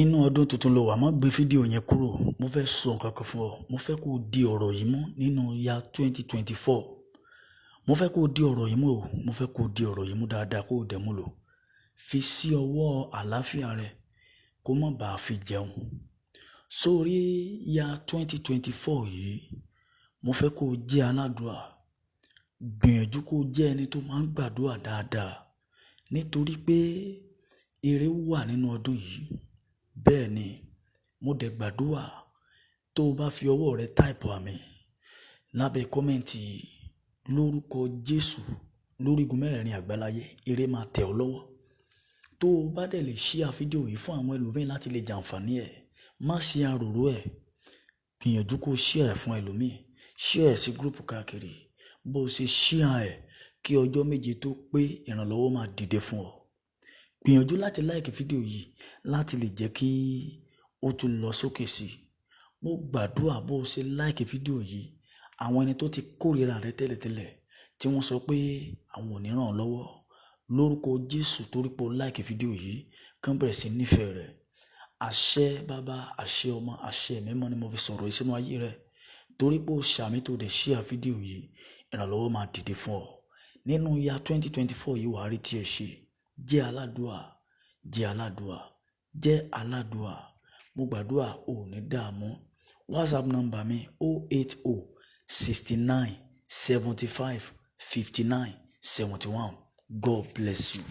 Inú ọdún tuntun ló wà, má gbé fídíò yẹn kúrò. Mo fẹ́ sọ nǹkan kan fún ọ. Mo fẹ́ kó di ọ̀rọ̀ yìí mú nínú ya 2024. Mo fẹ́ kó di ọ̀rọ̀ yìí mú o. Mo fẹ́ kó di ọ̀rọ̀ yìí mú dáadáa kó dẹ̀ mú lò. Fi sí ọwọ́ àlàáfíà rẹ kó má bàa fi jẹun. Sórí ya 2024 yìí, mo fẹ́ kó jẹ́ aládùúà. Gbìyànjú kó jẹ́ ẹni tó máa ń gbàdúrà dáadáa. Nítorí pé ire wà nínú ọdún yìí. Bẹ́ẹ̀ ni, mo dẹ̀ gbàdúrà tó o bá fi ọwọ́ rẹ táìpù àmì lábẹ́ kọ́mẹ́ǹtì lórúkọ Jésù lórígun mẹ́rẹ̀ẹ̀rin àgbáláyé, ire máa tẹ̀ ọ́ lọ́wọ́. Tó o bá dẹ̀ lè ṣíà fídíò yìí fún àwọn ẹlòmíín láti lè jàǹfààní ẹ̀, má ṣe àròrò ẹ̀. Gbìyànjú kó ṣíà ẹ̀ fún ẹlòmíín, ṣíà ẹ̀ sí gúrùpù káàkiri. Bó o ṣe ṣíà ẹ̀ kí ọjọ́ méje tó pé ìrànlọ́wọ́ máa dìde fún ọ. Gbìyànjú láti láìkì fídíò yìí láti lè jẹ́ kí ó tún lọ sókè sí i. Mo gbàdúrà bó o ṣe láìkì fídíò yìí, àwọn ẹni tó ti kórìíra rẹ tẹ́lẹ̀tẹ́lẹ̀ tí wọ́n sọ pé àwọn ò ní ràn ọ́ lọ́wọ́ lórúkọ Jésù torí pé o láìkì fídíò yìí kàn bẹ̀rẹ̀ sí nífẹ̀ẹ́ rẹ̀. Àṣẹ Baba, àṣẹ Ọmọ, àṣẹ Ẹ̀mí Mímọ́ ni mo fi sọ̀rọ̀ yìí sínú ayé rẹ̀. Torí pé o ṣàmì tó dẹ̀ ṣíà fídíò yìí, ìrànlọ́wọ́ máa dìde fún ọ. Nínú ya 2024 yìí wàá rí tí ẹ ṣe. Jẹ́ aládùúà, jẹ́ aládùúà, jẹ́ aládùúà. Mo gbàdúrà ò ní dààmú. WhatsApp number mi 080 69 75 59 71. God bless you.